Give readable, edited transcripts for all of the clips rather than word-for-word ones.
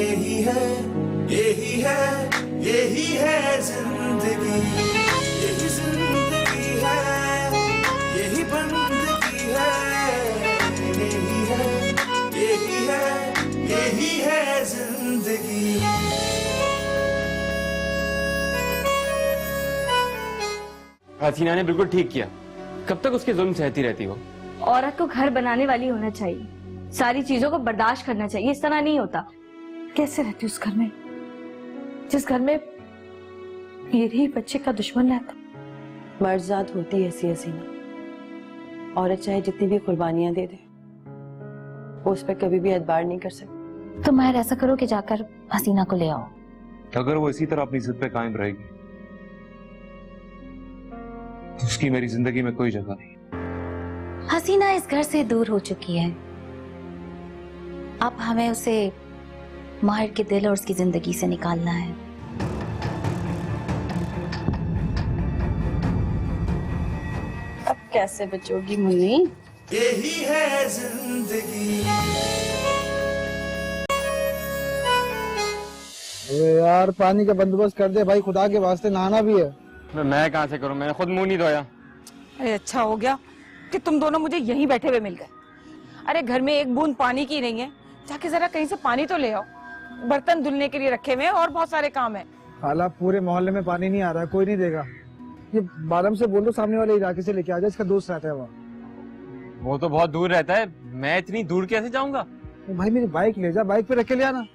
यही है, यही है, यही है जिंदगी, यही जिंदगी है, यही बंदगी है, यही है, यही है, यही है जिंदगी। हसीना ने बिल्कुल ठीक किया। कब तक उसके जुल्म सहती रहती हो? औरत को घर बनाने वाली होना चाहिए, सारी चीजों को बर्दाश्त करना चाहिए, इस तरह नहीं होता। कैसे रहती उस घर में जिस घर में मेरे ही बच्चे का दुश्मन रहता? मर्ज़ात होती है ऐसी हसीना, औरत चाहे जितनी भी कुर्बानियां दे दे वो उस पर कभी भी एतबार नहीं कर सकती। तो माहिर ऐसा करो कि जाकर हसीना को ले आओ। अगर वो इसी तरह अपनी जिद पे कायम रहेगी तो उसकी मेरी जिंदगी में कोई जगह नहीं। हसीना इस घर से दूर हो चुकी है, अब हमें उसे माहिर के दिल और उसकी जिंदगी से निकालना है। अब कैसे बचोगी मुन्नी? यही है जिंदगी। अरे यार पानी का बंदोबस्त कर दे भाई, खुदा के वास्ते, नहाना भी है। मैं कहाँ से करूँ, मैंने खुद मुंह नहीं धोया। अरे अच्छा हो गया कि तुम दोनों मुझे यहीं बैठे हुए मिल गए। अरे घर में एक बूंद पानी की नहीं है, जाके जरा कहीं से पानी तो ले आओ। बर्तन धुलने के लिए रखे हुए हैं और बहुत सारे काम है। खाला पूरे मोहल्ले में पानी नहीं आ रहा है, कोई नहीं देगा। ये बालम से बोल दो सामने वाले इलाके से लेके आ जाए, इसका दोस्त रहता है वहाँ। वो तो बहुत दूर रहता है, मैं इतनी दूर कैसे जाऊंगा? तो भाई मेरी बाइक ले जा, बाइक पे रख के ले आना।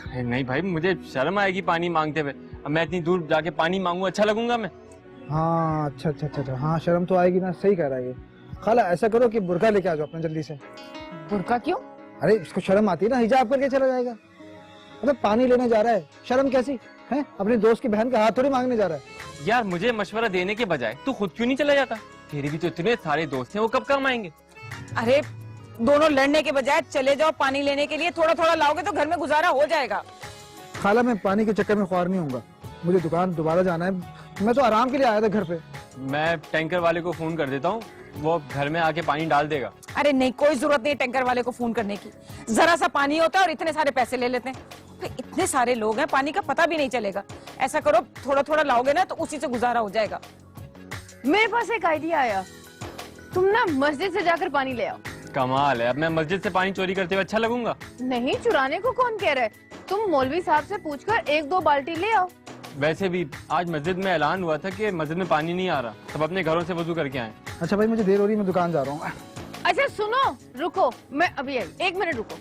अरे नहीं भाई, मुझे शर्म आएगी पानी मांगते हुए। अब मैं इतनी दूर जाके पानी मांगू, अच्छा लगूंगा मैं? हाँ अच्छा अच्छा अच्छा अच्छा, हाँ शर्म तो आएगी ना, सही कह रहा है ये। खाला ऐसा करो कि बुर्का लेके आ जाओ अपना जल्दी से। बुर्का क्यों? अरे इसको शर्म आती है ना, हिजाब करके चला जाएगा। अबे पानी लेने जा रहा है, शर्म कैसी है? अपने दोस्त की बहन का हाथ थोड़ी मांगने जा रहा है। यार मुझे मशवरा देने के बजाय तू खुद क्यों नहीं चला जाता? तेरे भी तो इतने सारे दोस्त हैं, वो कब काम आएंगे? अरे दोनों लड़ने के बजाय चले जाओ पानी लेने के लिए, थोड़ा थोड़ा लाओगे तो घर में गुजारा हो जाएगा। खाला मैं पानी के चक्कर में ख्वार नहीं होऊंगा, मुझे दुकान दोबारा जाना है। मैं तो आराम के लिए आया था घर पे। मैं टैंकर वाले को फोन कर देता हूँ, वो घर में आके पानी डाल देगा। अरे नहीं, कोई जरूरत नहीं टैंकर वाले को फोन करने की। जरा सा पानी होता है और इतने सारे पैसे ले लेते हैं। तो इतने सारे लोग हैं, पानी का पता भी नहीं चलेगा। ऐसा करो थोड़ा थोड़ा लाओगे ना तो उसी से गुजारा हो जाएगा। मेरे पास एक आइडिया आया, तुम ना मस्जिद से जाकर पानी ले आओ। कमाल है, अब मैं मस्जिद से पानी चोरी करते हुए अच्छा लगूंगा? नहीं, चुराने को कौन कह रहा है? तुम मौलवी साहब से पूछकर 1-2 बाल्टी ले आओ। वैसे भी आज मस्जिद में ऐलान हुआ था कि मस्जिद में पानी नहीं आ रहा, सब अपने घरों से वजू करके आए। अच्छा भाई मुझे देर हो रही है, मैं दुकान जा रहा हूँ। अच्छा सुनो, रुको, मैं अभी आई, 1 मिनट रुको।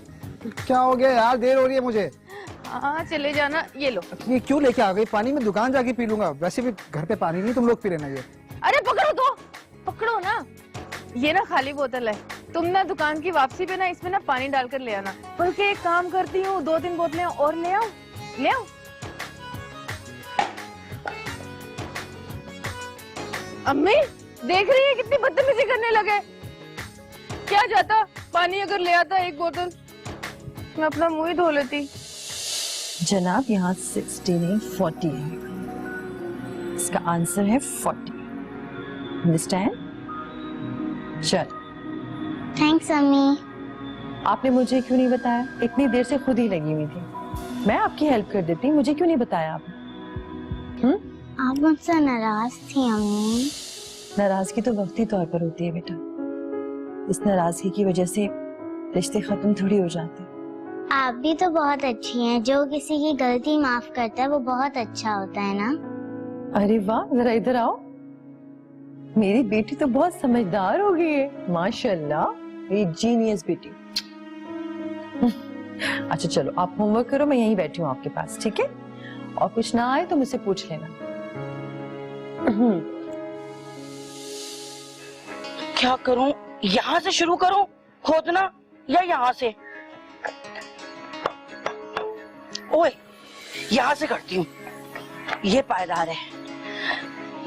क्या हो गया यार, देर हो रही है मुझे। हाँ चले जाना, ये लो। ये क्यों लेके आ गई? पानी में दुकान जाके पी लूंगा, वैसे भी घर पे पानी नहीं, तुम लोग पी लेना। ये अरे पकड़ो तो, पकड़ो ना। ये ना खाली बोतल है, तुम ना दुकान की वापसी पे ना इसमें ना पानी डालकर ले आना। बल्कि एक काम करती हूँ, 2-3 बोतलें और ले आओ, ले आओ। अम्मी देख रही है कितनी बदतमीजी करने लगे। क्या जाता, पानी अगर ले आता 1 बोतल, मैं अपना मुंह ही धो लेती। जनाब यहाँ 60 नहीं 40 है, इसका आंसर है 40। अंडरस्टैंड? चल। थैंक्स अम्मी। आपने मुझे क्यों नहीं बताया? इतनी देर से खुद ही लगी हुई थी, मैं आपकी हेल्प कर देती, मुझे क्यों नहीं बताया आपने? आप मुझसे नाराज थी अम्मी। नाराजगी तो वक्ती तौर पर होती है बेटा, इस नाराजगी की वजह से रिश्ते खत्म थोड़ी हो जाते। आप भी तो बहुत अच्छी हैं, जो किसी की गलती माफ करता है वो बहुत अच्छा होता है ना। अरे वाह, जरा इधर आओ। मेरी बेटी तो बहुत समझदार हो गई है, माशाल्लाह, मेरी जीनियस बेटी। अच्छा चलो आप होमवर्क करो, मैं यहीं बैठी हूँ आपके पास, ठीक है? और कुछ ना आए तो मुझसे पूछ लेना। क्या करूं, यहाँ से शुरू करूं खोदना या यहाँ से? ओए, यहाँ से करती हूँ, ये पायदार है।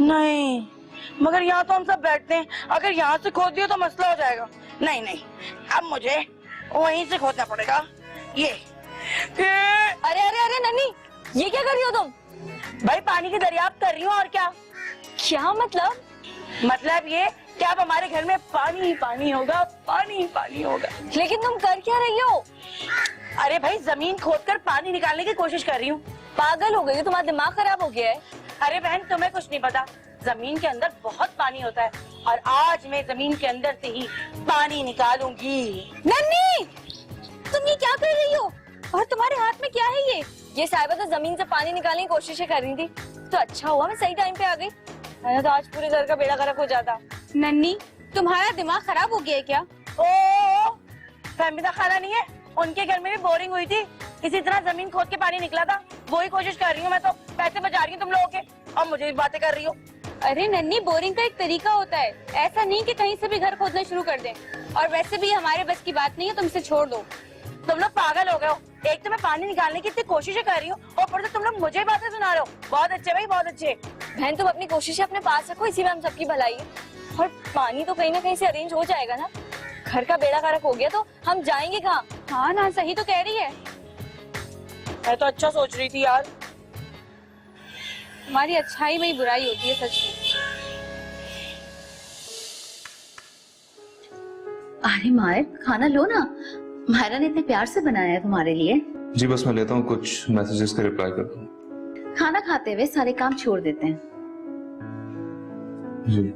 नहीं, मगर यहाँ तो हम सब बैठते हैं, अगर यहाँ से खोद दिया तो मसला हो जाएगा। नहीं नहीं, अब मुझे वहीं से खोदना पड़ेगा। ये अरे अरे अरे नन्ही, ये क्या कर रही हो तुम? भाई पानी की दरियाफ्त कर रही हूँ, और क्या? क्या मतलब? मतलब ये कि अब हमारे घर में पानी ही पानी होगा, पानी ही पानी होगा। लेकिन तुम कर क्या रही हो? अरे भाई जमीन खोदकर पानी निकालने की कोशिश कर रही हूँ। पागल हो गई हो, तुम्हारा दिमाग खराब हो गया है। अरे बहन तुम्हें कुछ नहीं पता, जमीन के अंदर बहुत पानी होता है और आज मैं जमीन के अंदर से ही पानी निकालूंगी। नन्नी, तुम ये क्या कर रही हो? और तुम्हारे हाथ में क्या है ये साहिबा तो जमीन से पानी निकालने की कोशिशें कर रही थी। तो अच्छा हुआ मैं सही टाइम पे आ गई, वरना तो आज पूरे घर का बेड़ा गर्क हो जाता। नन्नी, तुम्हारा दिमाग खराब हो गया है क्या? ओ फहमीदा खाना नहीं है, उनके घर में भी बोरिंग हुई थी, इसी तरह जमीन खोद के पानी निकला था, वही कोशिश कर रही हूँ मैं तो। पैसे बचा रही हूँ तुम लोगों के और मुझे भी बातें कर रही हो। अरे नन्नी, बोरिंग का एक तरीका होता है, ऐसा नहीं कि कहीं से भी घर खोदना शुरू कर दें। और वैसे भी हमारे बस की बात नहीं है, तुमसे छोड़ दो। तुम लोग पागल हो गए हो, एक तो मैं पानी निकालने की इतनी कोशिशें कर रही हूँ और ऊपर से तुम लोग मुझे बातें सुना रहे हो। बहुत अच्छे भाई, बहुत अच्छे। बहन तुम अपनी कोशिशें अपने पास रखो, इसी में हम सबकी भलाई है। और पानी तो कहीं ना कहीं से अरेंज हो जाएगा ना। घर का बेड़ा गर्क हो गया तो हम जाएंगे कहाँ? हाँ ना, सही तो कह रही है। मैं तो अच्छा सोच रही थी यार। हमारी अच्छाई में ही बुराई होती है, सच में। अरे मायर, खाना लो ना, मायरा ने इतने प्यार से बनाया है तुम्हारे लिए। जी बस मैं लेता हूँ, कुछ मैसेजेस का रिप्लाई करता हूँ। खाना खाते हुए सारे काम छोड़ देते हैं। जी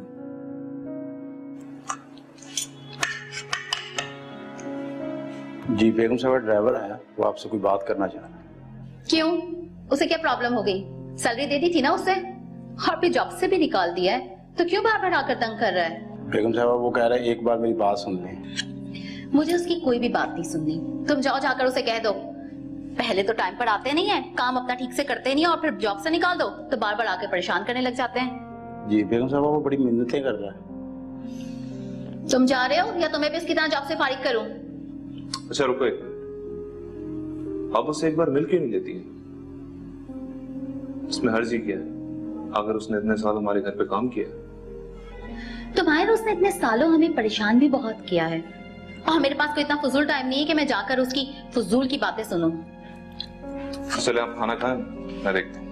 जी बेगम साहब, ड्राइवर आया, वो आपसे कोई बात करना चाह रहा है। क्यों? उसे क्या प्रॉब्लम हो गई? सैलरी दे दी थी ना उसे, और फिर जॉब से भी निकाल दिया है, तो क्यों बार बार आकर तंग कर रहा है? बेगम साहब वो कह रहा है एक बार मेरी बात सुन लें। मुझे उसकी कोई भी बात नहीं सुननी। तुम जाओ, जाकर उसे कह दो। पहले तो टाइम पर आते नहीं है, काम अपना ठीक से करते नहीं है, और फिर जॉब से निकाल दो तो बार बार आके परेशान करने लग जाते हैं। जी बेगम साहब वो बड़ी मिन्नतें कर रहा है। तुम जा रहे हो या तुम्हें भी उसकी तरह जॉब से फारिग करूं? अच्छा रुको, आप उससे एक बार मिल क्यों नहीं लेती है? इसमें हर्जी क्या है? अगर उसने इतने साल हमारे घर पे काम किया। तुम्हारे उसने इतने सालों हमें परेशान भी बहुत किया है, और मेरे पास कोई इतना फजूल टाइम नहीं है कि मैं जाकर उसकी फजूल की बातें सुनूं। चले आप खाना खाएं, मैं देखता हूँ।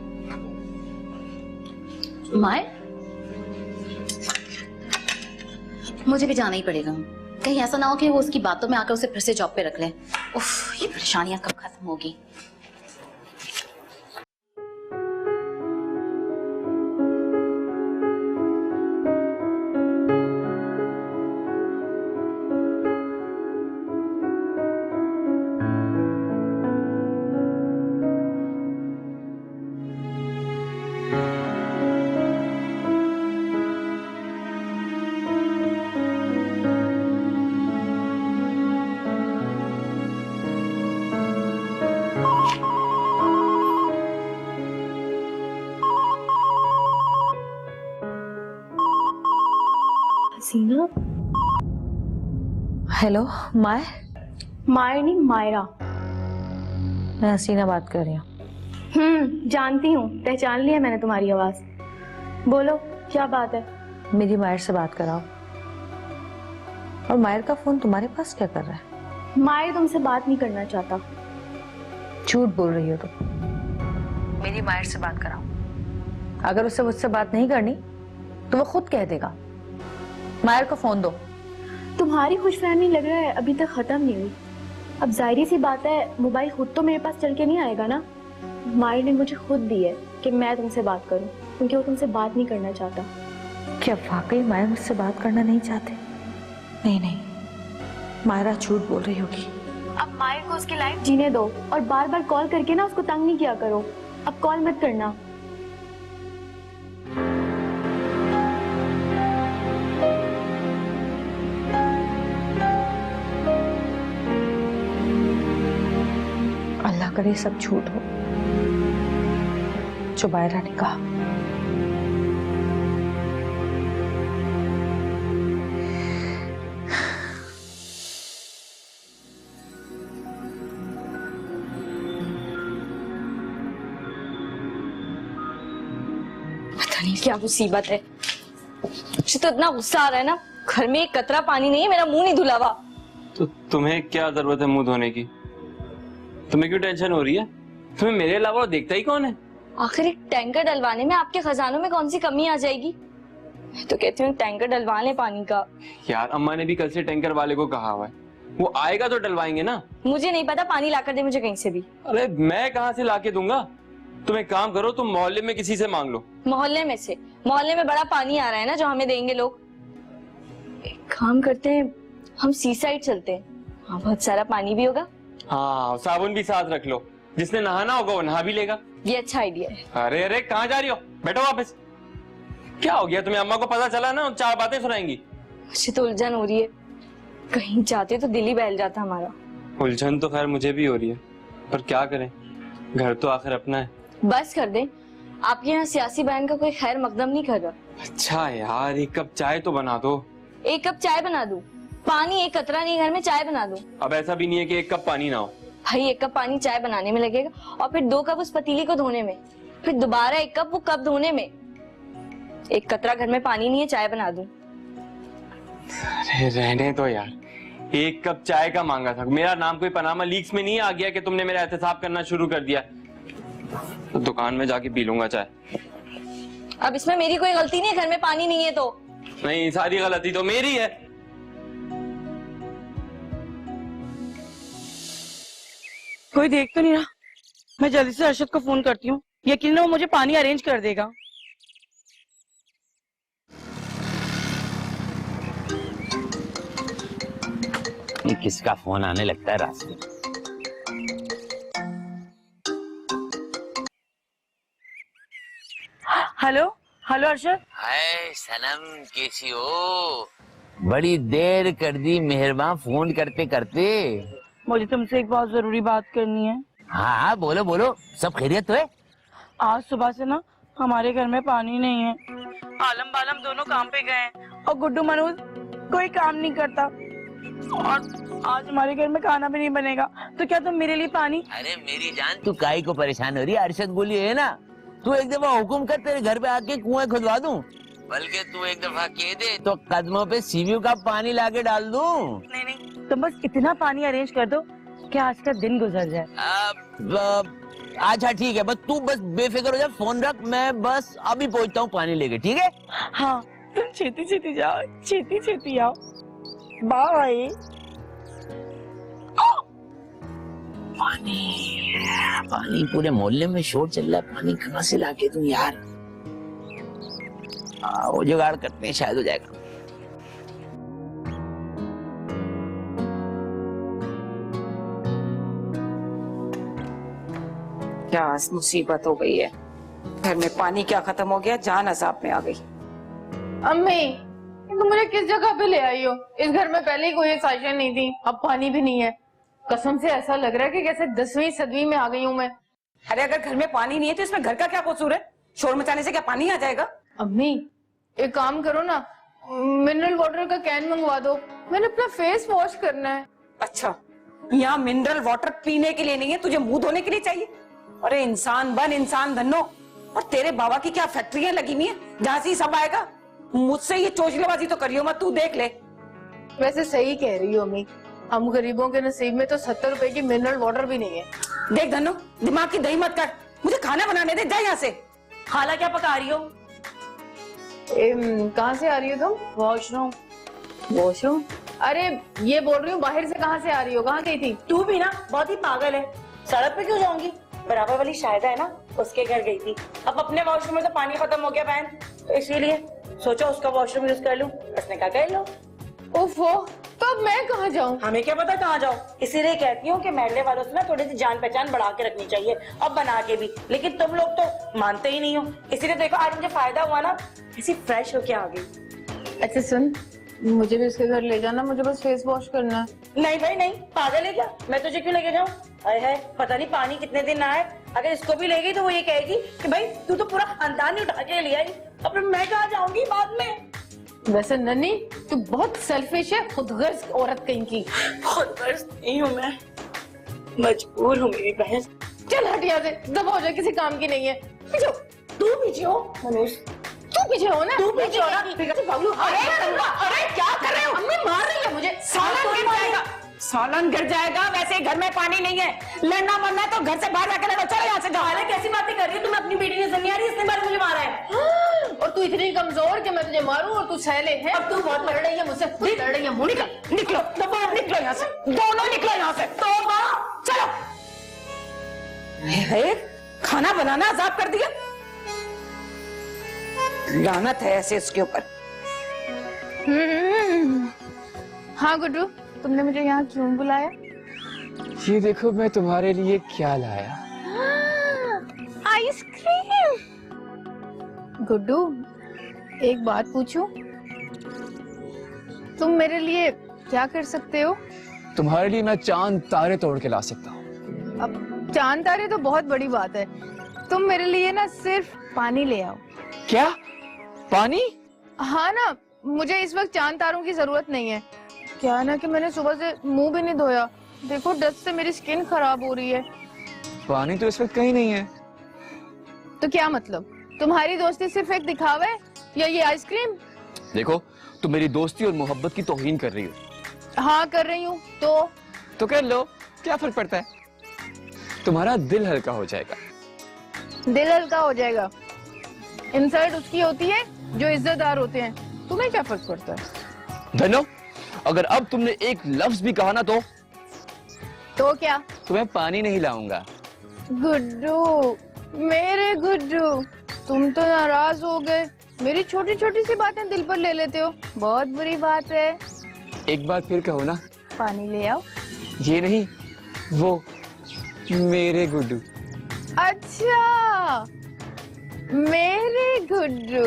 मायर, मुझे भी जाना ही पड़ेगा। कहीं ऐसा ना हो कि वो उसकी बातों में आकर उसे फिर से जॉब पे रख ले। उफ, ये परेशानियां कब खत्म होगी? हसीना? हेलो माय? मायर नहीं, मायरा। मैं हसीना बात कर रही हूँ। जानती हूँ, पहचान लिया मैंने तुम्हारी आवाज। बोलो क्या बात है? मेरी मायर से बात कराओ। और मायर का फोन तुम्हारे पास क्या कर रहा है? मायर तुमसे बात नहीं करना चाहता। झूठ बोल रही हो तुम। मेरी मायर से बात कराओ। अगर उससे मुझसे बात नहीं करनी तो वो खुद कह देगा। मायर को फोन दो। तुम्हारी खुशफहमी लग रहा है अभी तक खत्म नहीं हुई। अब जाहिर सी बात है, मोबाइल खुद तो मेरे पास चल के नहीं आएगा ना। मायर ने मुझे खुद दी है कि मैं तुमसे बात करूं, क्योंकि वो तुमसे बात नहीं करना चाहता। क्या वाकई मायर मुझसे बात करना नहीं चाहते? नहीं नहीं, मायरा झूठ बोल रही होगी। अब मायर को उसकी लाइफ जीने दो और बार बार कॉल करके ना उसको तंग नहीं किया करो। अब कॉल मत करना। अल्लाह करे सब झूठ हो जो मायरा ने कहा। पता नहीं क्या मुसीबत है, मुझे तो इतना गुस्सा आ रहा है ना। घर में एक कतरा पानी नहीं है, मेरा मुंह नहीं धुला हुआ। तो तुम्हें क्या जरूरत है मुंह धोने की? तुम्हें क्यों टेंशन हो रही है? तुम्हें मेरे अलावा देखता ही कौन है? आखिर एक टैंकर डलवाने में आपके खजानों में कौन सी कमी आ जाएगी? मैं तो कहती हूँ टैंकर डलवा ले पानी का। यार अम्मा ने भी कल से टैंकर वाले को कहा हुआ है, वो आएगा तो डलवाएंगे ना। मुझे नहीं पता, पानी लाकर दे मुझे कहीं से भी। अरे मैं कहाँ से लाके दूंगा? तुम एक काम करो, तुम मोहल्ले में किसी से मांग लो। मोहल्ले में से? मोहल्ले में बड़ा पानी आ रहा है ना जो हमें देंगे लोग। एक काम करते हैं, हम सी साइड चलते हैं, वहाँ बहुत सारा पानी भी होगा। हाँ, साबुन भी साथ रख लो, जिसने नहाना होगा वो नहा भी लेगा। ये अच्छा आइडिया है। अरे अरे कहाँ जा रही हो? बैठो वापस। क्या हो गया तुम्हें? अम्मा को पता चला ना, 4 बातें सुनाएंगी। मुझे तो उलझन हो रही है, कहीं जाते तो दिल ही बहल जाता हमारा। उलझन तो खैर मुझे भी हो रही है, पर क्या करें, घर तो आखिर अपना है। बस कर दे, आपके यहाँ सियासी बहन का कोई खैर मकदम नहीं कर रहा। अच्छा यार, 1 कप चाय तो बना दो। 1 कप चाय बना दूं? पानी एक कतरा नहीं, घर में चाय बना दूं? अब ऐसा भी नहीं है कि 1 कप पानी ना हो। भाई 1 कप पानी चाय बनाने में लगेगा, और फिर 2 कप उस पतीली को धोने में, फिर दोबारा 1 कप वो कप धोने में। 1 कतरा घर में पानी नहीं है, चाय बना दूं? अरे रहने दो यार, 1 कप चाय का मांगा था। मेरा नाम कोई पनामा लीक्स में नहीं आ गया कि तुमने मेरा एहतसाब करना शुरू कर दिया। तो दुकान में जाके पी लूंगा चाय। अब इसमें मेरी कोई गलती नहीं है, घर में पानी नहीं है तो? नहीं, सारी गलती तो मेरी है। कोई देख तो नहीं रहा? मैं जल्दी से अरशद को फोन करती हूँ, यकीनन वो मुझे पानी अरेंज कर देगा। किसका फोन आने लगता है रास्ते? Hello hello Arshad. हाय सनम, कैसी हो? बड़ी देर कर दी मेहरबान फोन करते करते। मुझे तुमसे एक बहुत जरूरी बात करनी है। हाँ बोलो बोलो, सब खैरियत तो है? आज सुबह से ना हमारे घर में पानी नहीं है। आलम बालम दोनों काम पे गए हैं और गुड्डू मनोज कोई काम नहीं करता, और आज हमारे घर में खाना भी नहीं बनेगा। तो क्या तुम मेरे लिए पानी? अरे मेरी जान, तू काहे को परेशान हो रही है? अरशद बोली है ना, तू एक दफा हुक्म कर, तेरे घर पे आके कुएं खुदवा दूं। बल्कि तू एक दफा कह दे तो कदमों पे सीवियों का पानी लाके डाल दूं। नहीं नहीं, तुम बस इतना पानी अरेंज कर दो कि आज का दिन गुजर जाए। अच्छा ठीक है, बस तू बस बेफिक्र हो जा, फोन रख, मैं बस अभी पहुंचता हूँ पानी लेके, ठीक है? हाँ तुम छेती छेती जाओ, छेती छेती आओ। बाय। पानी पानी पूरे मोहल्ले में शोर चल रहा है, पानी कहाँ से लाके दूं यार? वो जुगाड़ करते हैं, शायद हो जाएगा। क्या मुसीबत हो गई है, घर में पानी क्या खत्म हो गया, जान अजाब में आ गई। अम्मी, तुम मुझे किस जगह पे ले आई हो? इस घर में पहले ही कोई साजिश नहीं थी, अब पानी भी नहीं है। कसम से ऐसा लग रहा है कि कैसे 10वीं सदी में आ गई हूँ मैं। अरे अगर घर में पानी नहीं है तो इसमें घर का क्या कसूर है? शोर मचाने से क्या पानी आ जाएगा? अम्मी एक काम करो ना, मिनरल वाटर का कैन मंगवा दो, मैंने अपना फेस वॉश करना है। अच्छा, यहाँ मिनरल वाटर पीने के लिए नहीं है, तुझे मुंह धोने के लिए चाहिए? अरे इंसान बन, इंसान धनो। और तेरे बाबा की क्या फैक्ट्रियां लगी हुई है जहाँ से सब आएगा? मुझसे ये चोचलेबाजी तो करियो मत, तू देख ले। वैसे सही कह रही हो अम्मी, हम गरीबों के नसीब में तो 70 रुपए की मिनरल वाटर भी नहीं है। देख धनो, दिमाग की दही मत कर, मुझे खाना बनाने दे, जा यहाँ से। खाला क्या पका रही हो? कहाँ से आ रही हो तुम? वॉशरूम। वॉशरूम? अरे ये बोल रही हूँ बाहर से कहाँ से आ रही हो, कहाँ गई थी? तू भी ना बहुत ही पागल है, सड़क पे क्यों जाऊंगी? बराबर वाली शायदा है ना, उसके घर गई थी। अब अपने वॉशरूम में तो पानी खत्म हो गया बहन, तो इसीलिए सोचा उसका वॉशरूम यूज कर लूं। उसने कहा कर लो। ओफो, तो अब मैं कहाँ जाऊँ? हमें क्या पता कहाँ जाओ, इसीलिए कहती हूँ कि महल्ले वालों से ना थोड़ी सी जान पहचान बढ़ा के रखनी चाहिए, अब बना के भी। लेकिन तुम लोग तो मानते ही नहीं हो, इसीलिए देखो आज मुझे फायदा हुआ ना, इसी फ्रेश होके आ गई। अच्छा सुन, मुझे भी उसके घर ले जाना, मुझे बस फेस वॉश करना है। नहीं भाई नहीं, पागल है क्या? मैं तुझे क्यों लेके जाऊँ? अरे है, पता नहीं पानी कितने दिन आए, अगर इसको भी ले गई तो वो ये कहेगी कि भाई तू तो पूरा खानदान ही उठा के ले आई, अब मैं कहाँ जाऊंगी बाद में? वैसे नन्ही तू बहुत सेल्फिश है, खुदगर्ज औरत कहीं की। खुदगर्ज नहीं हूँ मैं, मजबूर हूँ मेरी बहन। चल हट यहाँ से, दबा हो जाए, किसी काम की नहीं है। पीछे हो। तू पीछे हो मनोज, तू पीछे हो ना, तू पीछे हो ना। अरे क्या कर रहे हो? अम्मी मार रही है मुझे। सालन गिर जाएगा, सालन गिर जाएगा। वैसे घर में पानी नहीं है, लड़ना मरना है तो घर से बाहर जाकर लड़ो। चलो यहाँ से जाओ। अरे कैसी बातें कर रही हो तुम? अपनी बेटी नजर नहीं आ रही? इसने बार मुझे मारा है। और तू इतनी कमजोर कि मैं तुझे मारूं और तू सहले है। अब तू बहुत लड़ रही है मुझसे, लड़ रही है। मुंह निकल, निकलो तोबा, निकलो यहाँ से, दोनों निकलो यहाँ से। तोबा, चलो। खाना बनाना अजाब कर दिया, लानत है ऐसे इसके ऊपर। हाँ गुड्डू, तुमने मुझे यहाँ क्यों बुलाया? ये देखो मैं तुम्हारे लिए क्या लाया। आइसक्रीम। गुड्डू, एक बात पूछूं? तुम मेरे लिए क्या कर सकते हो? तुम्हारे लिए मैं चांद तारे तोड़ के ला सकता हूँ। अब चांद तारे तो बहुत बड़ी बात है, तुम मेरे लिए ना सिर्फ पानी ले आओ। क्या? पानी? हाँ ना, मुझे इस वक्त चांद तारों की जरूरत नहीं है। क्या ना कि मैंने सुबह से मुंह भी नहीं धोया, देखो डस्ट से मेरी स्किन खराब हो रही है। पानी तो इस वक्त कहीं नहीं है। तो क्या मतलब, तुम्हारी दोस्ती सिर्फ एक दिखावा है या ये आइसक्रीम? देखो तुम मेरी दोस्ती और मोहब्बत की तौहीन कर रही हो। हाँ कर रही हूँ। तो कर लो, क्या फर्क पड़ता है? तुम्हारा दिल हल्का हो जाएगा। दिल हल्का हो जाएगा? इंसल्ट उसकी होती है जो इज्जतदार होते हैं, तुम्हें क्या फर्क पड़ता है? धनो, अगर अब तुमने एक लफ्ज भी कहा ना तो क्या? तुम्हें पानी नहीं लाऊंगा। गुड्डू, मेरे गुड्डू, तुम तो नाराज हो गए। मेरी छोटी छोटी सी बातें दिल पर ले लेते हो, बहुत बुरी बात है। एक बार फिर कहो ना। पानी ले आओ। ये नहीं, वो मेरे गुड्डू। अच्छा, मेरे गुड्डू।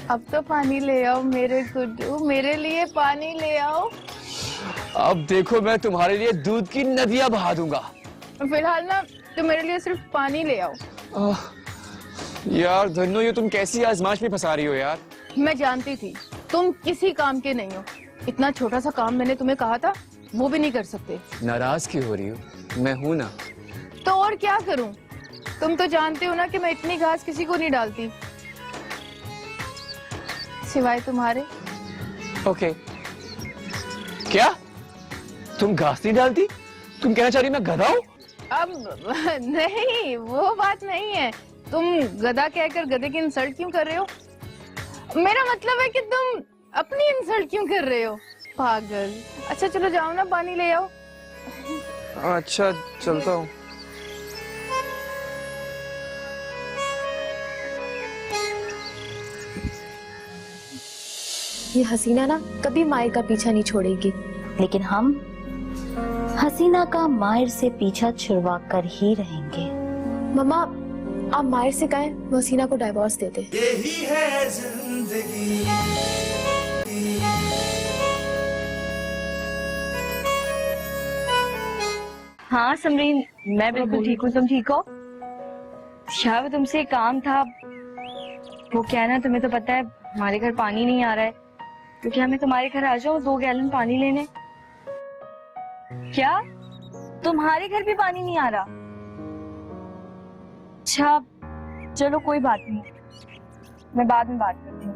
अब तो पानी ले आओ मेरे गुड्डू, मेरे लिए पानी ले आओ। अब देखो मैं तुम्हारे लिए दूध की नदियां बहा दूंगा। फिलहाल ना तुम मेरे लिए सिर्फ पानी ले आओ। यार धन्नो, ये तुम कैसी आजमाइश में फंसा रही हो यार। मैं जानती थी तुम किसी काम के नहीं हो। इतना छोटा सा काम मैंने तुम्हें कहा था, वो भी नहीं कर सकते। नाराज क्यों हो रही हो? मैं हूं ना। तो और क्या करूं? तुम तो जानते हो ना कि मैं इतनी घास किसी को नहीं डालती सिवाय तुम्हारे। ओके। क्या तुम घास नहीं डालती? तुम कहना चाह रही मैं गधा हूं? अब नहीं, वो बात नहीं है। तुम गधा कहकर गधे की इंसल्ट क्यों कर रहे हो? मेरा मतलब है कि तुम अपनी इंसल्ट क्यों कर रहे हो, पागल। अच्छा चलो जाओ ना, पानी ले आओ। अच्छा चलता हूँ। ये हसीना ना कभी मायर का पीछा नहीं छोड़ेगी। लेकिन हम हसीना का मायर से पीछा छुड़वा कर ही रहेंगे। मम्मा, आप मायर से कहें वो हसीना को डाइवोर्स दे दे। यही है जिंदगी। हाँ समरीन, मैं बिल्कुल ठीक हूँ। तुम ठीक हो? शाह, तुमसे एक काम था। वो क्या है ना, तुम्हें तो पता है हमारे घर पानी नहीं आ रहा है, तो क्या मैं तुम्हारे घर आ जाऊँ 2 गैलन पानी लेने? क्या तुम्हारे घर भी पानी नहीं आ रहा? अच्छा चलो कोई बात नहीं, मैं बाद में बात करती हूँ।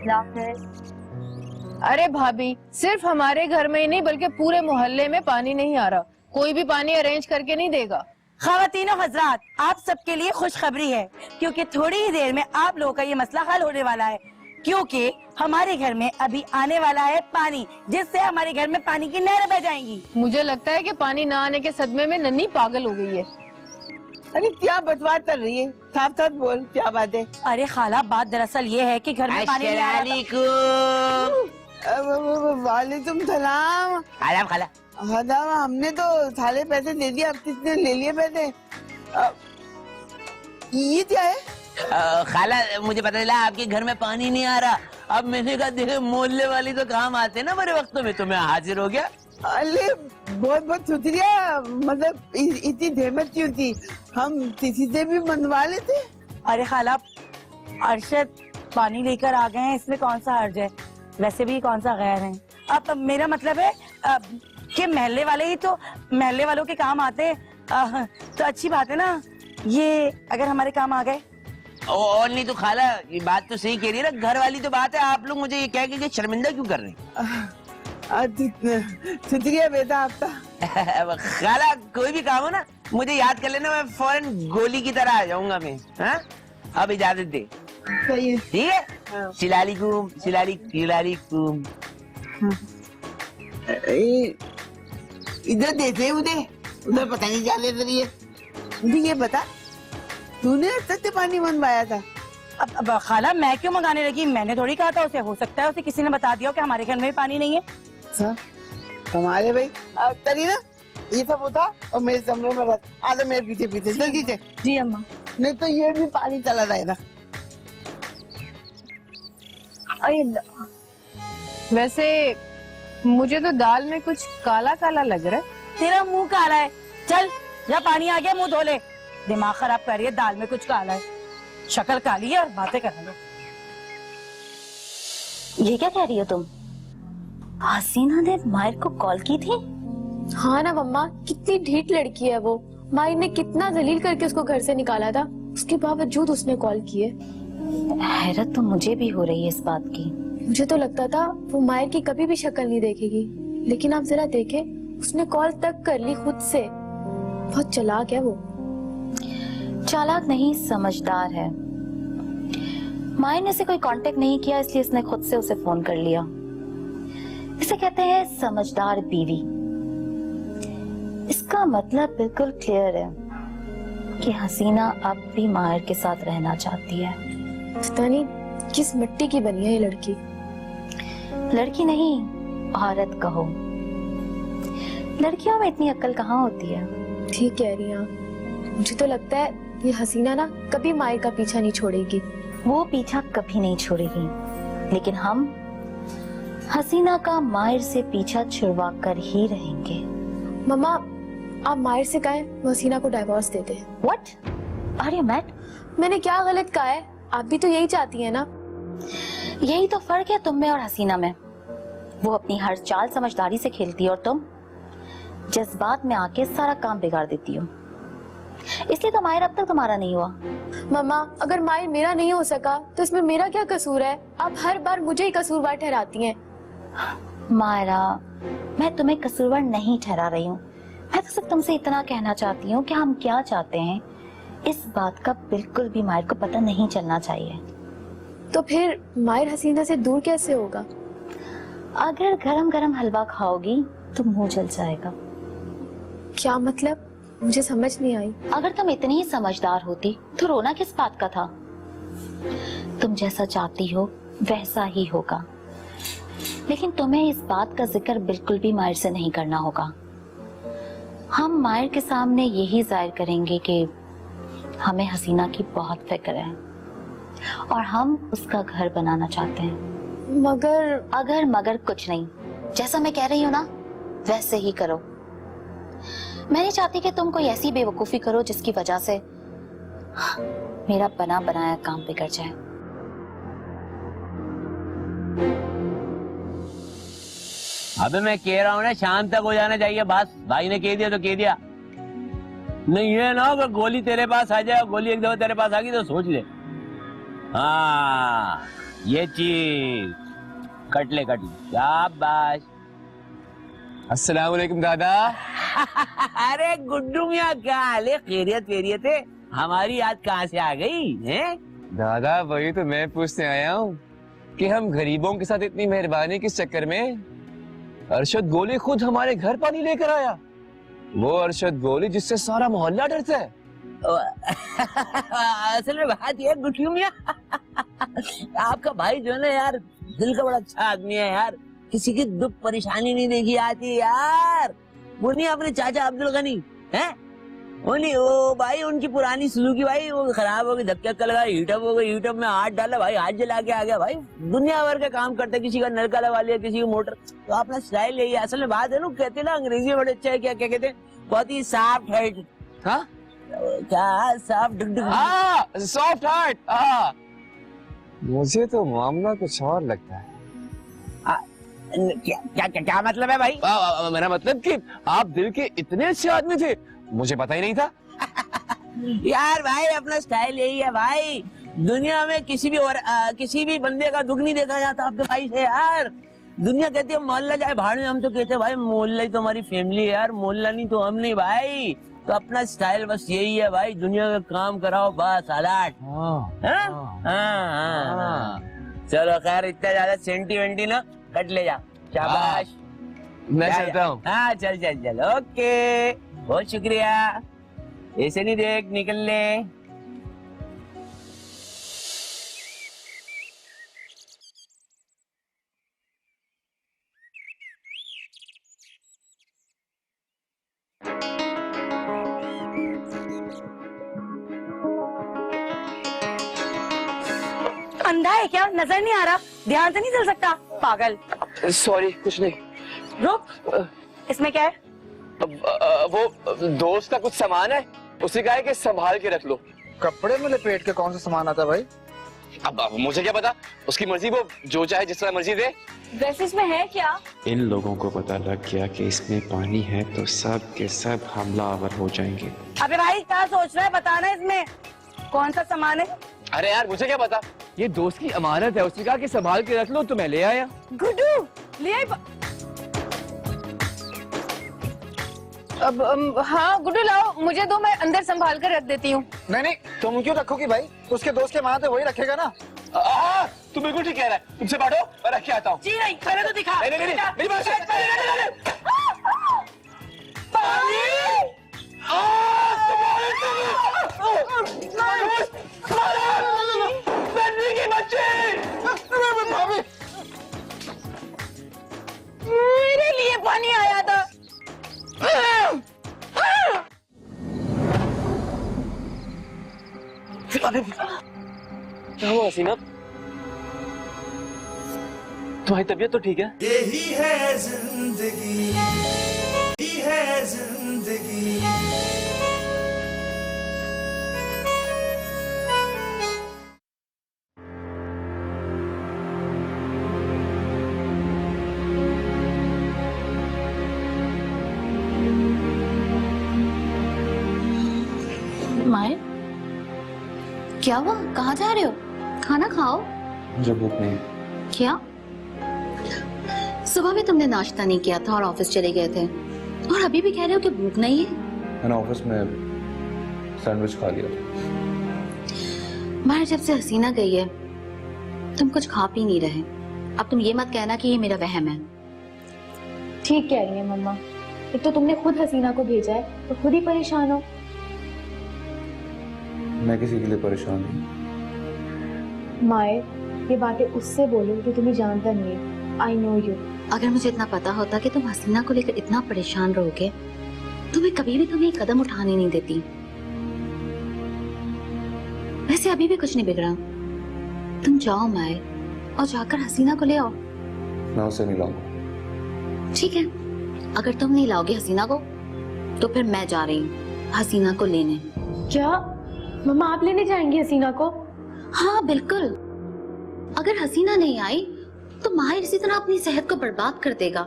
अल्लाह हाफ़िज़। अरे भाभी, सिर्फ हमारे घर में ही नहीं बल्कि पूरे मोहल्ले में पानी नहीं आ रहा। कोई भी पानी अरेंज करके नहीं देगा। ख़वातीन और हज़रात, आप सबके लिए खुशखबरी है, क्योंकि थोड़ी ही देर में आप लोगों का ये मसला हल होने वाला है। क्योंकि हमारे घर में अभी आने वाला है पानी, जिससे हमारे घर में पानी की नहरें बह जाएंगी। मुझे लगता है कि पानी ना आने के सदमे में नन्ही पागल हो गई है। अरे क्या बकवास कर रही है? साफ साफ बोल, क्या बात है? अरे खाला, बात दरअसल ये है कि घर में पानी नहीं आ रहा। वालेकुम सलाम। आराम खाला। हदावा, हमने तो सारे पैसे दे दिए, अब किसने ले लिए पैसे? ये क्या है? खाला, मुझे पता चला आपके घर में पानी नहीं आ रहा। अब मैंने कहा देखो मोहल्ले वाली तो काम आते ना बड़े वक्तों में, तो मैं हाजिर हो गया। अरे बहुत बहुत शुक्रिया, मतलब इतनी जहमत क्यों थी, हम किसी से भी मनवा लेते। अरे खाला, अरशद पानी लेकर आ गए हैं, इसमें कौन सा हर्ज है? वैसे भी कौन सा गैर है। अब मेरा मतलब है कि महल्ले वाले ही तो महल्ले वालों के काम आते हैं, तो अच्छी बात है ना ये, अगर हमारे काम आ गए। और नहीं तो खाला, ये बात तो सही कह रही है ना, घर वाली तो बात है। आप लोग मुझे ये कह के शर्मिंदा क्यों कर रहे हैं? शुक्रिया बेटा आपका। खाला, कोई भी काम हो ना मुझे याद कर लेना, मैं फौरन गोली की तरह आ जाऊंगा मैं। हाँ, अब इजाजत दे। सही है। ठीक है, शिलालिकुम शिलालिकुम। इधर देखे उधर उधर पता नहीं क्या ले रही है। मुझे ये बता, तूने सत्य पानी मनवाया था? अब खाला मैं क्यों मंगाने लगी? मैंने थोड़ी कहा था उसे। हो सकता है उसे किसी ने बता दिया हो कि हमारे घर में भी पानी नहीं है। अच्छा, हमारे भाई तरी ना ये सब होता और मेरे कमरे में रख आधा मेरे पीछे पीछे जल्दी से। जी अम्मा। नहीं तो ये भी पानी चला जाएगा। वैसे मुझे तो दाल में कुछ काला काला लग रहा है। तेरा मुंह काला है, चल या पानी आ गया मुंह धो ले। दिमाग खराब कर रही है, दाल में कुछ काला है, शक्ल काली है और बातें कर रही है। ये क्या कह रही हो तुम? हसीना ने मायर को कॉल की थी? हाँ ना मम्मा, कितनी ढीठ लड़की है वो। मायर ने कितना जलील करके उसको घर से निकाला था, उसके बावजूद उसने कॉल की है। हैरत तो मुझे भी हो रही है इस बात की। मुझे तो लगता था वो मायर की कभी भी शक्ल नहीं देखेगी, लेकिन आप जरा देखे, उसने कॉल तक कर ली खुद से। बहुत चालाक है वो। चालाक नहीं, समझदार है। मायर ने से कोई कांटेक्ट नहीं किया, इसलिए इसने खुद से उसे फोन कर लिया। इसे कहते हैं समझदार बीवी। इसका मतलब बिल्कुल क्लियर है कि हसीना अब भी मायर के साथ रहना चाहती है। पता नहीं किस मिट्टी की बनी है ये लड़की। लड़की नहीं, औरत कहो। लड़कियों में इतनी अक्ल कहाँ होती है। ठीक कह रही हैं। मुझे तो लगता है ये हसीना ना कभी मायर का पीछा नहीं छोड़ेगी। वो पीछा कभी नहीं छोड़ेगी, लेकिन हम हसीना का मायर से पीछा छुड़वा कर ही रहेंगे। मम्मा, आप मायर से कहें वो हसीना को divorce they they. What? Are you mad? मैंने क्या गलत कहा है? आप भी तो यही चाहती हैं ना? यही तो फर्क है तुम में और हसीना में। वो अपनी हर चाल समझदारी से खेलती है और तुम जज्बात में आके सारा काम बिगाड़ देती हो। इसलिए तो मायर अब तक तुम्हारा नहीं हुआ। मम्मा, अगर मायर मेरा नहीं हो सका तो इसमें मेरा क्या कसूर है? आप हर बार मुझे ही कसूरवार ठहराती हैं। मायरा, मैं तुम्हें कसूरवार नहीं ठहरा रही हूँ। मैं तो सिर्फ तुमसे इतना कहना चाहती हूँ कि हम क्या चाहते हैं इस बात का बिल्कुल भी मायर को पता नहीं चलना चाहिए। तो फिर मायर हसीना से दूर कैसे होगा? अगर गरम गरम हलवा खाओगी तो मुंह जल जाएगा। क्या मतलब? मुझे समझ नहीं आई। अगर तुम इतनी ही समझदार होती तो रोना किस बात का था? तुम जैसा चाहती हो वैसा ही होगा, लेकिन तुम्हें इस बात का जिक्र बिल्कुल भी मायर से नहीं करना होगा। हम मायर के सामने यही जाहिर करेंगे कि हमें हसीना की बहुत फिक्र है और हम उसका घर बनाना चाहते हैं। मगर मगर कुछ नहीं, जैसा मैं कह रही हूँ ना वैसे ही करो। मैं नहीं चाहती कि तुम कोई ऐसी बेवकूफी करो जिसकी वजह से मेरा बना बनाया काम बिगड़ जाए। अबे मैं कह रहा हूँ ना, शाम तक हो जाना चाहिए बस। भाई ने कह दिया तो कह दिया। नहीं ये ना अगर गोली तेरे पास आ जाए, गोली एक दफा तेरे पास आ गई तो सोच ले। हाँ ये चीज कट ले शाबाश। अस्सलाम वालेकुम दादा। अरे गुड्डू मियाँ, क्या हाल है? खैरियत है? हमारी याद कहाँ से आ गई है? दादा वही तो मैं पूछने आया हूँ कि हम गरीबों के साथ इतनी मेहरबानी किस चक्कर में? अरशद गोली खुद हमारे घर पानी लेकर आया। वो अरशद गोली जिससे सारा मोहल्ला डरता है। असल में बात ये गुड्डू मियाँ, आपका भाई जो है ना यार, दिल का बड़ा अच्छा आदमी है यार। किसी की दुख परेशानी नहीं देखी आती यार। वो नहीं अपने चाचा अब्दुल गनी है, वो नहीं, वो भाई उनकी पुरानी सुजुकी भाई वो खराब हो गई, धक्का लगा, हीटअप हो गई, हीटअप में हाथ डाला भाई, हाथ जला के आ गया भाई। दुनिया भर का काम करते, किसी का नलका लगा लिया, किसी को मोटर। तो अपना स्टाइल यही है। असल में बात है ना, कहते ना अंग्रेजी में बड़े अच्छा है, क्या क्या कहते हैं, बहुत ही सॉफ्ट हार्ट। हाँ क्या सॉफ्ट हार्ट। मुझे तो मामला कुछ और लगता है। क्या मतलब है भाई? मेरा मतलब कि आप दिल के इतने अच्छे आदमी थे, मुझे पता ही नहीं था। यार भाई अपना स्टाइल यही है भाई। दुनिया में किसी भी बंदे का दुख नहीं देखा जाता आपके भाई से यार। दुनिया कहती है मोहल्ला जाए भाड़ में, हम तो कहते हैं भाई मोहल्ला ही तो हमारी फैमिली है यार। मोहल्ला नहीं तो हम नहीं भाई। तो अपना स्टाइल बस यही है भाई, दुनिया का काम कराओ बस अलाट। चलो खैर, इतना ज्यादा सेंटी ना कट ले जा, शाबाश। मैं चलता हूँ। हाँ चल चल चल, ओके, बहुत शुक्रिया। ऐसे नहीं देख, निकल ले। अंधा है क्या, नजर नहीं आ रहा, ध्यान से नहीं चल सकता, पागल। सॉरी, कुछ नहीं। रुक, इसमें क्या है? वो दोस्त का कुछ सामान है, उसे कहा है कि संभाल के रख लो। कपड़े में लपेट के कौन सा सामान आता है भाई? अब मुझे क्या पता, उसकी मर्जी, वो जो चाहे जिस तरह मर्जी दे। वैसे इसमें है क्या? इन लोगों को पता लग गया कि इसमें पानी है तो सब के सब हमलावर हो जाएंगे। अबे भाई क्या सोच रहा है, बताना इसमें कौन सा सामान है? अरे यार मुझे क्या पता, ये दोस्त की अमानत है, उसने कहा कि संभाल के रख लो तो मैं ले आया। गुड्डू ले आई। अब हाँ गुड्डू लाओ, मुझे दो, मैं अंदर संभाल कर रख देती हूँ। नहीं, तुम क्यों रखोगी भाई? उसके दोस्त के माँ थे, वही रखेगा ना। तू बिल्कुल ठीक कह रहा है, तुमसे बांटो, मैं रख के आता हूँ। जी नहीं, पहले तो दिखा। नहीं, मेरी बात सुन। मेरे लिए पानी आया था। क्या हुआ हसीना, तुम्हारी तबीयत तो ठीक है? यही है जिंदगी, यही है जिंदगी। माए, क्या हुआ, कहाँ जा रहे हो? खाना खाओ। मुझे भूख नहीं है। क्या? सुबह भी तुमने नाश्ता नहीं किया था और ऑफिस चले गए थे, और अभी भी कह रहे हो कि भूख नहीं है? मैंने ऑफिस में सैंडविच खा लिया था। माए, जब से हसीना गई है तुम कुछ खा पी नहीं रहे। अब तुम ये मत कहना कि ये मेरा वहम है। ठीक कह रही है मम्मा, एक तो तुमने खुद हसीना को भेजा है तो खुद ही परेशान हो। मैं किसी के लिए परेशान नहीं। माए, ये बातें उससे बोलो जो तुम्हें जानता नहीं है। I know you. अगर मुझे इतना पता होता कि तुम हसीना को लेकर इतना परेशान रहोगे तो मैं कभी भी तुम्हें एक कदम उठाने नहीं देती। वैसे अभी भी कुछ नहीं बिगड़ा, तुम जाओ माए और जाकर हसीना को ले आओ। मैं उसे नहीं लाऊंगा। ठीक है, अगर तुम नहीं लाओगे हसीना को तो फिर मैं जा रही हूँ हसीना को लेने। क्या मम्मा, आप लेने जाएंगी हसीना को? हाँ बिल्कुल, अगर हसीना नहीं आई तो माहिर इसी तरह अपनी सेहत को बर्बाद कर देगा।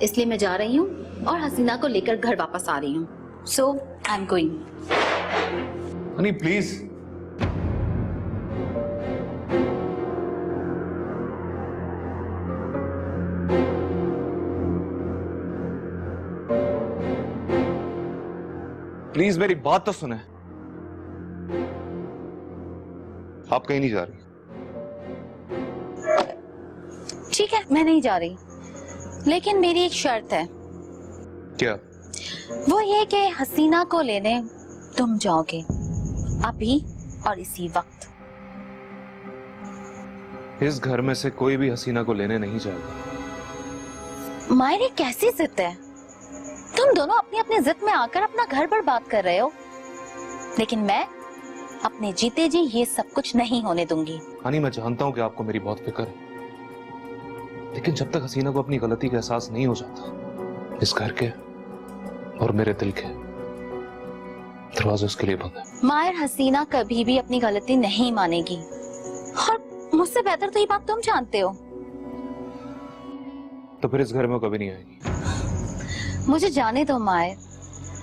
इसलिए मैं जा रही हूँ और हसीना को लेकर घर वापस आ रही हूँ। So I am going. Honey please. Please मेरी बात तो सुने। आप कहीं नहीं जा रही? ठीक है, मैं नहीं जा रही, लेकिन मेरी एक शर्त है। क्या? वो ये कि हसीना को लेने तुम जाओगे अभी और इसी वक्त। इस घर में से कोई भी हसीना को लेने नहीं जाएगा। मायरे कैसी जिद है, तुम दोनों अपनी अपनी जिद में आकर अपना घर बर्बाद कर रहे हो, लेकिन मैं अपने जीते जी ये सब कुछ नहीं होने दूंगी। हानी, मैं जानता हूं कि आपको मेरी बहुत फिक्र है, लेकिन जब तक हसीना को अपनी गलती का एहसास नहीं हो जाता, इस घर के और मेरे दिल के दरवाजे उसके लिए बंद है। मायर, हसीना कभी भी अपनी गलती नहीं मानेगी, और मुझसे बेहतर तो ये बात तुम जानते हो। तो फिर इस घर में कभी नहीं आएगी। मुझे जाने दो मायर,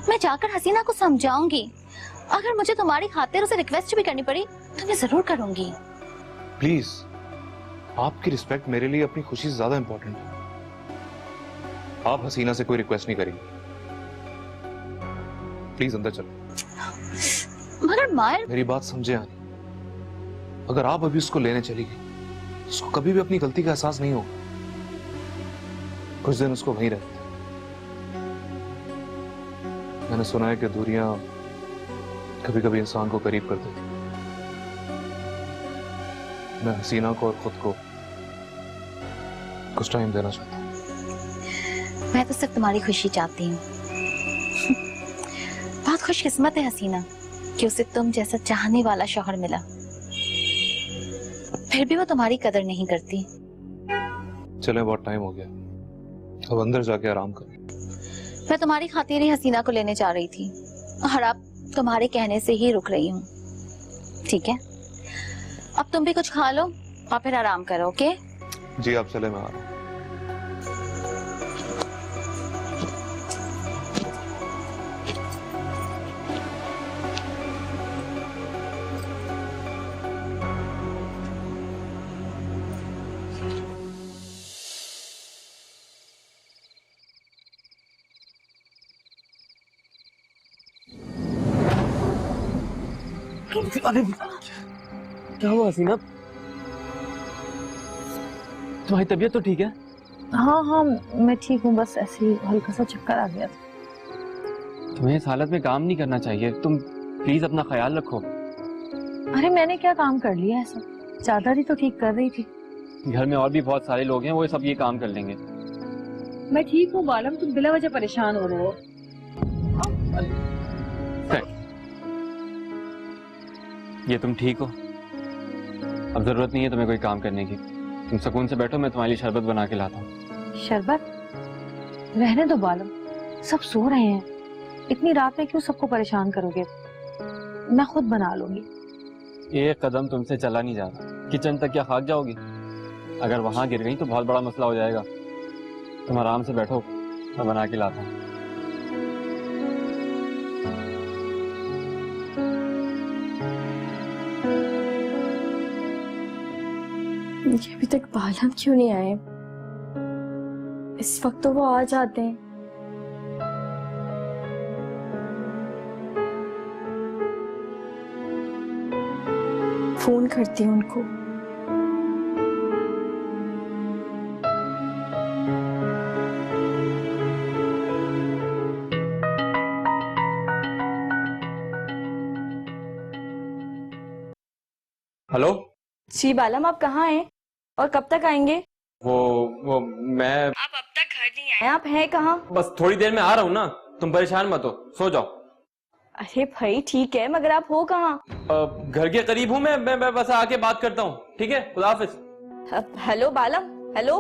मैं जाकर हसीना को समझाऊंगी। अगर मुझे तुम्हारी खातिर उसे रिक्वेस्ट भी करनी पड़ी तो मैं जरूर करूंगी। प्लीज, आपकी रिस्पेक्ट मेरे लिए अपनी खुशी से ज्यादा इंपॉर्टेंट है। आप हसीना से कोई रिक्वेस्ट नहीं करेंगी। प्लीज अंदर चलो। मगर मायर, मेरी बात समझे आनी, अगर आप अभी उसको लेने चली गई तो उसको कभी भी अपनी गलती का एहसास नहीं होगा। कुछ दिन उसको वहीं रहते। मैंने सुना है कि दूरियां कभी कभी इंसान को करीब कर देती। मैं हसीना को और खुद को कुछ टाइम देना चाहता हूं। मैं तो सिर्फ तुम्हारी खुशी चाहती हूँ। बहुत खुशकिस्मत है हसीना कि उसे तुम जैसा चाहने वाला शौहर मिला, फिर भी वो तुम्हारी कदर नहीं करती। चले, बहुत टाइम हो गया, अब अंदर जाके आराम करें। मैं तुम्हारी खातिर ही हसीना को लेने जा रही थी और अब तुम्हारे कहने से ही रुक रही हूँ। ठीक है, अब तुम भी कुछ खा लो और फिर आराम करो। ओके जी, आप चले, मैं आ रहा हूँ। अरे क्या हुआ हसीना, तुम्हारी तबीयत तो ठीक है? हाँ हाँ, मैं ठीक हूँ, बस ऐसे ही हल्का सा चक्कर आ गया था। तुम्हें इस हालत में काम नहीं करना चाहिए, तुम प्लीज अपना ख्याल रखो। अरे मैंने क्या काम कर लिया ऐसा? चादर ही तो ठीक कर रही थी। घर में और भी बहुत सारे लोग हैं, वो सब ये काम कर लेंगे। मैं ठीक हूँ बालम, तुम बिला वजह परेशान हो रहे हो। ये तुम ठीक हो? अब जरूरत नहीं है तुम्हें कोई काम करने की, तुम सुकून से बैठो, मैं तुम्हारे लिए शरबत बना के लाता हूँ। शरबत? रहने दो बालम, सब सो रहे हैं, इतनी रात में क्यों सबको परेशान करोगे? मैं खुद बना लूंगी। एक कदम तुमसे चला नहीं जा रहा, किचन तक क्या खाक जाओगी? अगर वहां गिर गई तो बहुत बड़ा मसला हो जाएगा। तुम आराम से बैठो, मैं बना के लाता हूँ। ये अभी तक बालम क्यों नहीं आए? इस वक्त तो वो आ जाते हैं। फोन करती हूँ उनको। हेलो जी बालम, आप कहाँ हैं और कब तक आएंगे? वो मैं आप अब तक घर नहीं आए, आप हैं कहाँ? बस थोड़ी देर में आ रहा हूँ ना, तुम परेशान मत हो, सो जाओ। अरे भाई ठीक है, मगर आप हो कहाँ? घर के करीब हूँ मैं बस आके बात करता हूँ, ठीक है? खुदा हाफिज। हेलो बालम, हेलो।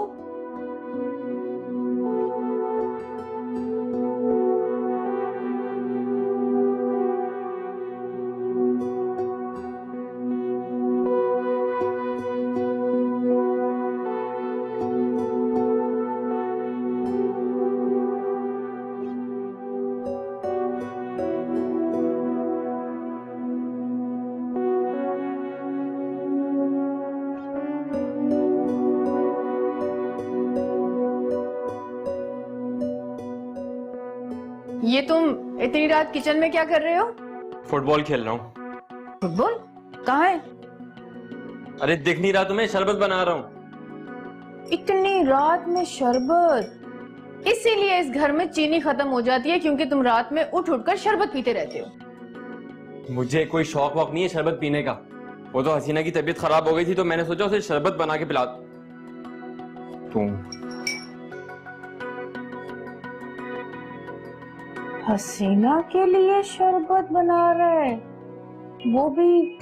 ये तुम इतनी रात किचन में क्या कर रहे हो? फुटबॉल खेल रहा हूँ। फुटबॉल? कहाँ है? अरे दिख नहीं रहा तुम्हें? शरबत बना रहा हूँ। इतनी रात में शरबत? इसीलिए इस घर में चीनी खत्म हो जाती है, क्योंकि तुम रात में उठ उठकर शरबत पीते रहते हो। मुझे कोई शौक वौक नहीं है शरबत पीने का। वो तो हसीना की तबीयत खराब हो गई थी तो मैंने सोचा उसे शरबत बना के पिला दूं। हसीना के लिए शरबत बना रहे, वो भी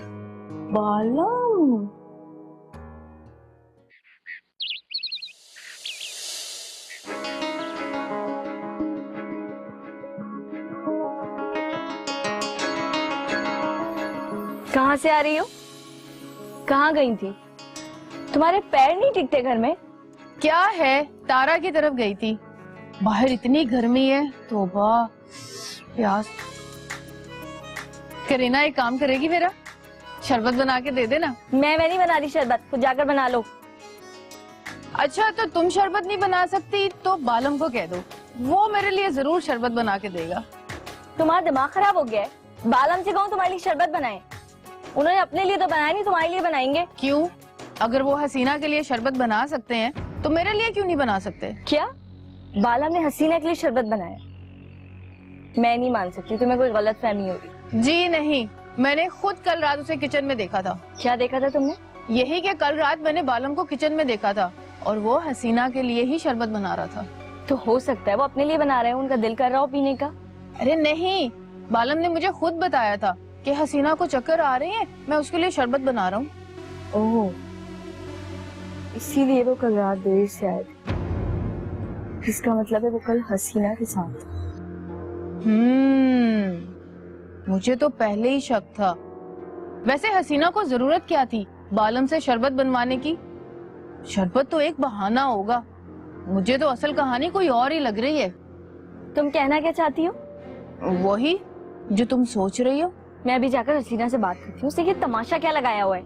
बालम। कहाँ से आ रही हो? कहाँ गई थी? तुम्हारे पैर नहीं टिकते घर में? क्या है, तारा की तरफ गई थी। बाहर इतनी गर्मी है, तौबा, प्यास। करीना एक काम करेगी मेरा? शरबत बना के दे देना। मैं नहीं बना रही शरबत, खुद जाकर बना लो। अच्छा, तो तुम शरबत नहीं बना सकती तो बालम को कह दो, वो मेरे लिए जरूर शरबत बना के देगा। तुम्हारा दिमाग खराब हो गया है? बालम से कहूँ तुम्हारे लिए शरबत बनाए, उन्होंने अपने लिए तो बनाया नहीं, तुम्हारे लिए बनाएंगे। क्यों? अगर वो हसीना के लिए शरबत बना सकते हैं तो मेरे लिए क्यों नहीं बना सकते? क्या बालम ने हसीना के लिए शरबत बनाया? मैं नहीं मान सकती, तुम्हें कोई गलत फहमी होगी। जी नहीं, मैंने खुद कल रात उसे किचन में देखा था। क्या देखा था तुमने? यही कि कल रात मैंने बालम को किचन में देखा था और वो हसीना के लिए ही शरबत बना रहा था। तो हो सकता है वो अपने लिए बना रहे हैं, उनका दिल कर रहा हो पीने का। अरे नहीं, बालम ने मुझे खुद बताया था कि हसीना को चक्कर आ रहे हैं, मैं उसके लिए शरबत बना रहा हूँ। ओह, इसीलिए वो कल रात देर से आए थे। इसका मतलब है वो कल हसीना के साथ। मुझे तो पहले ही शक था। वैसे हसीना को जरूरत क्या थी बालम से शरबत बनवाने की? शरबत तो एक बहाना होगा। मुझे तो असल कहानी कोई और ही लग रही है। तुम कहना क्या चाहती हो? वही जो तुम सोच रही हो। मैं अभी जाकर हसीना से बात करती हूँ, उससे ये तमाशा क्या लगाया हुआ है?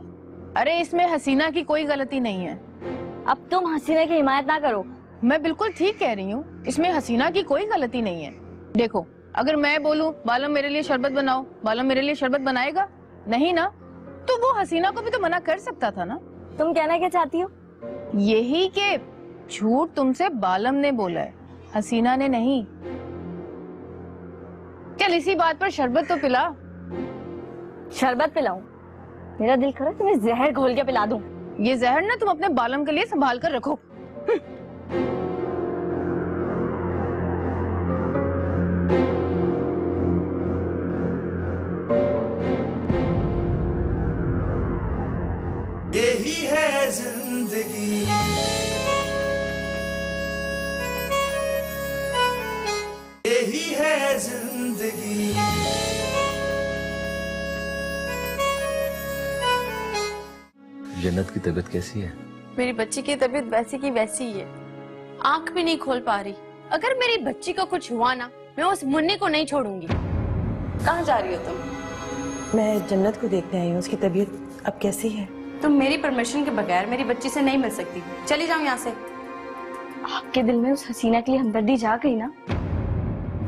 अरे इसमें हसीना की कोई गलती नहीं है। अब तुम हसीना की हिमायत ना करो। मैं बिल्कुल ठीक कह रही हूँ, इसमें हसीना की कोई गलती नहीं है। देखो, अगर मैं बोलूं बालम मेरे लिए शरबत बनाओ, बालम मेरे लिए शरबत बनाएगा नहीं ना? तो वो हसीना को भी तो मना कर सकता था ना। तुम कहना क्या चाहती हो? यही कि झूठ तुमसे बालम ने बोला है, हसीना ने नहीं। चल इसी बात पर शरबत तो पिला। शरबत पिलाऊं? मेरा दिल कर रहा है तुम्हें जहर घोल के पिला दूं। ये जहर ना तुम अपने बालम के लिए संभाल कर रखो। यही है जिंदगी, यही है जिंदगी। जन्नत की तबीयत कैसी है? मेरी बच्ची की तबीयत वैसी की वैसी ही है, आंख भी नहीं खोल पा रही। अगर मेरी बच्ची को कुछ हुआ ना, मैं उस मुन्नी को नहीं छोड़ूंगी। कहाँ जा रही हो तुम? मैं जन्नत को देखने आई हूँ, उसकी तबीयत अब कैसी है? तुम मेरी परमिशन के बगैर मेरी बच्ची से नहीं मिल सकती, चली जाओ यहाँ से। आपके दिल में उस हसीना के लिए हमदर्दी जा गई ना?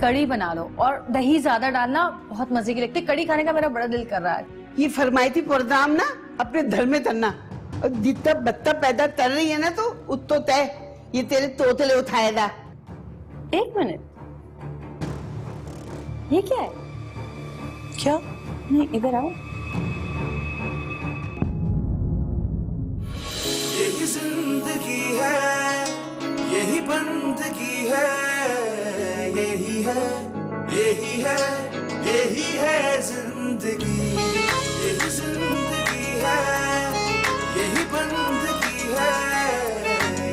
कड़ी बना लो और दही ज्यादा डालना, बहुत मजे की लगती है। कड़ी खाने का मेरा बड़ा दिल कर रहा है। ये फरमाइती प्रोग्राम ना अपने घर में करना, और जितना बच्चा पैदा कर रही है ना तो उतो तय ये तेरे तोतले उठाएगा। एक मिनट, ये क्या है? क्या? नहीं, इधर आओ। यही जिंदगी है, यही बंदगी है, यही है, यही है, यही है जिंदगी, यही जिंदगी है, यही बंदगी